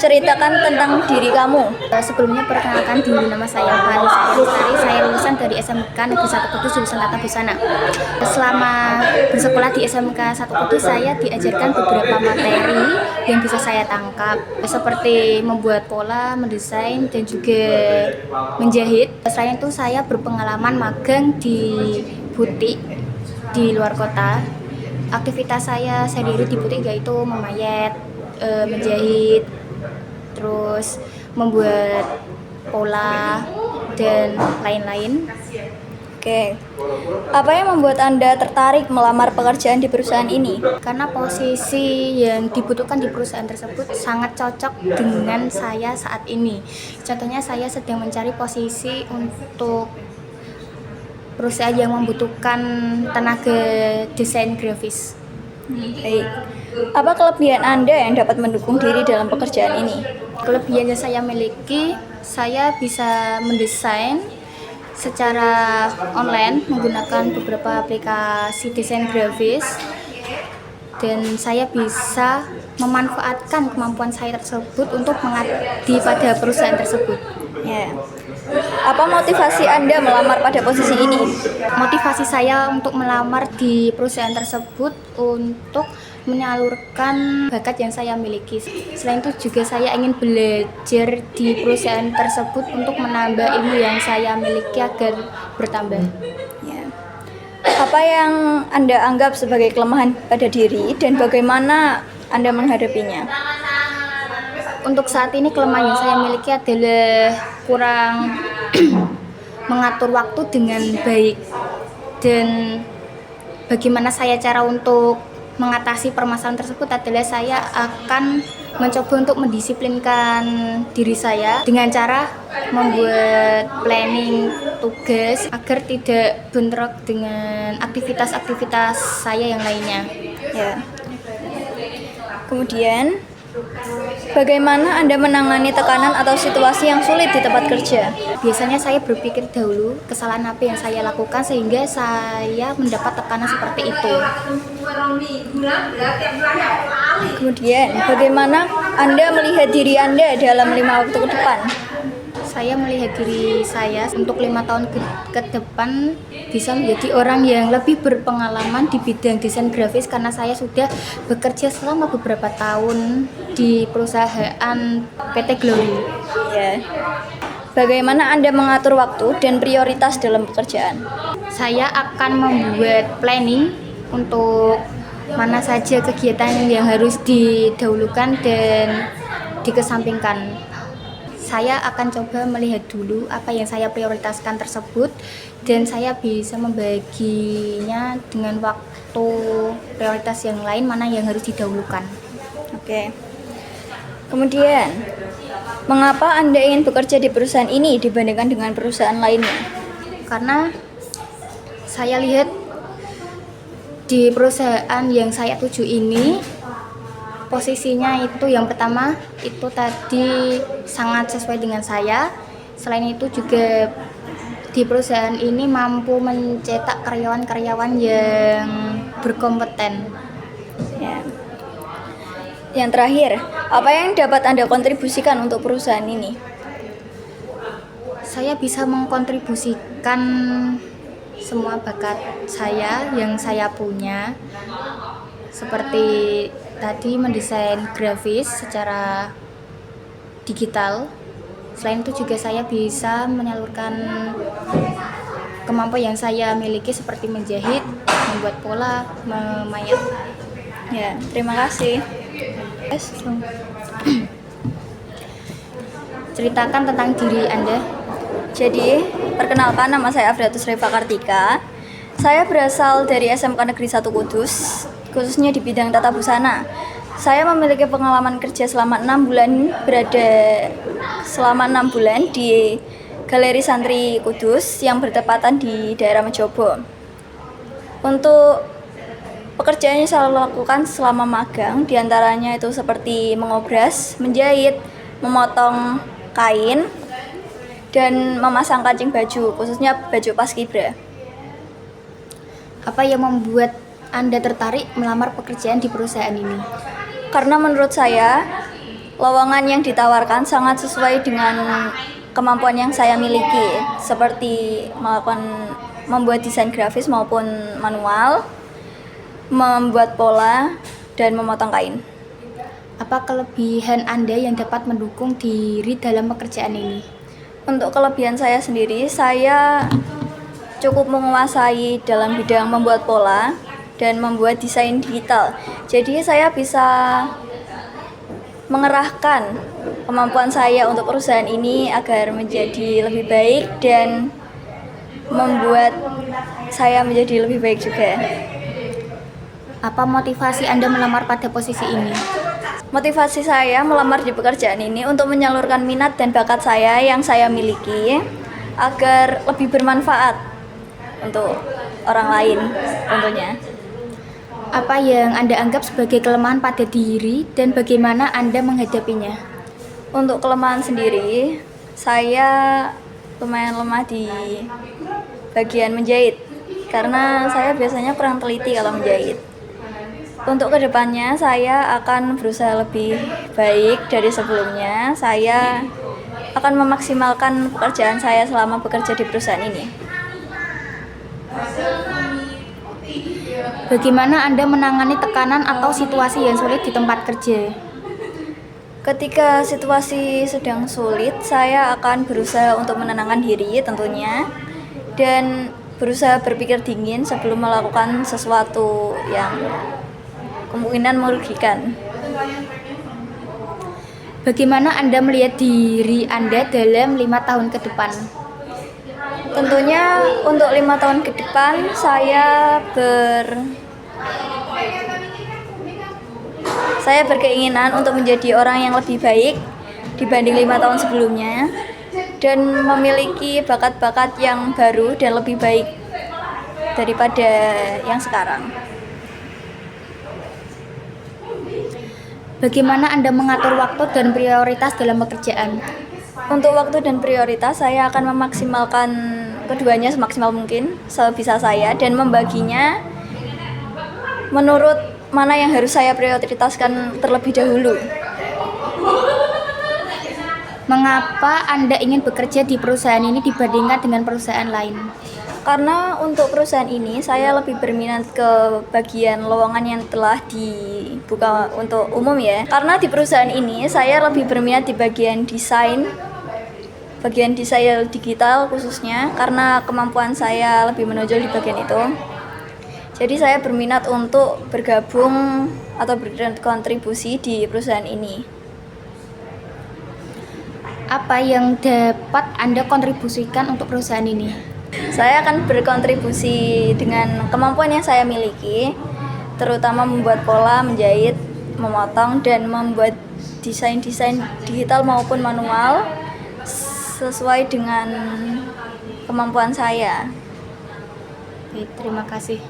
ceritakan tentang diri kamu. Sebelumnya perkenalkan diri, nama saya Fani Lestari. Saya lulusan dari SMK Negeri 1 Kudus jurusan Tata Busana. Selama bersekolah di SMK 1 Kudus, saya diajarkan beberapa materi yang bisa saya tangkap, seperti membuat pola, mendesain, dan juga menjahit. Selain itu, saya berpengalaman magang di butik di luar kota. Aktivitas saya sendiri di butik yaitu memayat, menjahit, terus membuat pola dan lain-lain. Oke, apa yang membuat Anda tertarik melamar pekerjaan di perusahaan ini? Karena posisi yang dibutuhkan di perusahaan tersebut sangat cocok dengan saya saat ini. Contohnya, saya sedang mencari posisi untuk perusahaan yang membutuhkan tenaga desain grafis. Baik. Apa kelebihan Anda yang dapat mendukung diri dalam pekerjaan ini? Kelebihan yang saya miliki, saya bisa mendesain secara online menggunakan beberapa aplikasi desain grafis, dan saya bisa memanfaatkan kemampuan saya tersebut untuk mengabdi pada perusahaan tersebut. Ya. Apa motivasi Anda melamar pada posisi ini? Motivasi saya untuk melamar di perusahaan tersebut untuk menyalurkan bakat yang saya miliki. Selain itu juga saya ingin belajar di perusahaan tersebut untuk menambah ilmu yang saya miliki agar bertambah. Ya. Apa yang Anda anggap sebagai kelemahan pada diri dan bagaimana Anda menghadapinya? Untuk saat ini kelemahan yang saya miliki adalah kurang mengatur waktu dengan baik, dan bagaimana saya cara untuk mengatasi permasalahan tersebut adalah saya akan mencoba untuk mendisiplinkan diri saya dengan cara membuat planning tugas agar tidak bentrok dengan aktivitas-aktivitas saya yang lainnya. Ya. Kemudian, bagaimana Anda menangani tekanan atau situasi yang sulit di tempat kerja? Biasanya saya berpikir dahulu kesalahan apa yang saya lakukan sehingga saya mendapat tekanan seperti itu. Kemudian, bagaimana Anda melihat diri Anda dalam 5 waktu ke depan? Saya melihat diri saya untuk 5 tahun ke depan bisa menjadi orang yang lebih berpengalaman di bidang desain grafis, karena saya sudah bekerja selama beberapa tahun di perusahaan PT Glory. Ya. Bagaimana Anda mengatur waktu dan prioritas dalam pekerjaan? Saya akan membuat planning untuk mana saja kegiatan yang harus didahulukan dan dikesampingkan. Saya akan coba melihat dulu apa yang saya prioritaskan tersebut, dan saya bisa membaginya dengan waktu prioritas yang lain mana yang harus didahulukan. Oke. Kemudian, mengapa Anda ingin bekerja di perusahaan ini dibandingkan dengan perusahaan lainnya? Karena saya lihat di perusahaan yang saya tuju ini, posisinya itu yang pertama itu tadi sangat sesuai dengan saya. Selain itu juga di perusahaan ini mampu mencetak karyawan-karyawan yang berkompeten. Ya. Yang terakhir, apa yang dapat Anda kontribusikan untuk perusahaan ini? Saya bisa mengkontribusikan semua bakat saya yang saya punya, seperti tadi mendesain grafis secara digital. Selain itu juga saya bisa menyalurkan kemampuan yang saya miliki seperti menjahit, membuat pola, memayat. Ya, terima kasih. Ceritakan tentang diri Anda. Jadi, perkenalkan, nama saya Afratus Reva Kartika. Saya berasal dari SMK Negeri 1 Kudus, khususnya di bidang tata busana. Saya memiliki pengalaman kerja selama 6 bulan di Galeri Santri Kudus yang bertepatan di daerah Mejobo. Untuk pekerjaan yang saya lakukan selama magang, diantaranya itu seperti mengobras, menjahit, memotong kain, dan memasang kancing baju, khususnya baju paskibra. Apa yang membuat Anda tertarik melamar pekerjaan di perusahaan ini? Karena menurut saya lowongan yang ditawarkan sangat sesuai dengan kemampuan yang saya miliki, seperti membuat desain grafis maupun manual, membuat pola, dan memotong kain. Apa kelebihan Anda yang dapat mendukung diri dalam pekerjaan ini? Untuk kelebihan saya sendiri, saya cukup menguasai dalam bidang membuat pola dan membuat desain digital. Jadi saya bisa mengerahkan kemampuan saya untuk perusahaan ini agar menjadi lebih baik dan membuat saya menjadi lebih baik juga. Apa motivasi Anda melamar pada posisi ini? Motivasi saya melamar di pekerjaan ini untuk menyalurkan minat dan bakat saya yang saya miliki agar lebih bermanfaat untuk orang lain tentunya. Apa yang Anda anggap sebagai kelemahan pada diri dan bagaimana Anda menghadapinya? Untuk kelemahan sendiri, saya lumayan lemah di bagian menjahit karena saya biasanya kurang teliti kalau menjahit. Untuk kedepannya saya akan berusaha lebih baik dari sebelumnya. Saya akan memaksimalkan pekerjaan saya selama bekerja di perusahaan ini. Bagaimana Anda menangani tekanan atau situasi yang sulit di tempat kerja? Ketika situasi sedang sulit, saya akan berusaha untuk menenangkan diri tentunya dan berusaha berpikir dingin sebelum melakukan sesuatu yang kemungkinan merugikan. Bagaimana Anda melihat diri Anda dalam 5 tahun ke depan? Tentunya untuk 5 tahun ke depan saya berkeinginan untuk menjadi orang yang lebih baik dibanding 5 tahun sebelumnya dan memiliki bakat-bakat yang baru dan lebih baik daripada yang sekarang. Bagaimana Anda mengatur waktu dan prioritas dalam pekerjaan? Untuk waktu dan prioritas, saya akan memaksimalkan keduanya semaksimal mungkin sebisa saya dan membaginya menurut mana yang harus saya prioritaskan terlebih dahulu. Mengapa Anda ingin bekerja di perusahaan ini dibandingkan dengan perusahaan lain? Karena untuk perusahaan ini saya lebih berminat ke bagian lowongan yang telah dibuka untuk umum ya. Karena di perusahaan ini saya lebih berminat di bagian desain digital khususnya karena kemampuan saya lebih menonjol di bagian itu. Jadi saya berminat untuk bergabung atau berkontribusi di perusahaan ini. Apa yang dapat Anda kontribusikan untuk perusahaan ini? Saya akan berkontribusi dengan kemampuan yang saya miliki, terutama membuat pola, menjahit, memotong, dan membuat desain-desain digital maupun manual sesuai dengan kemampuan saya. Baik, terima kasih.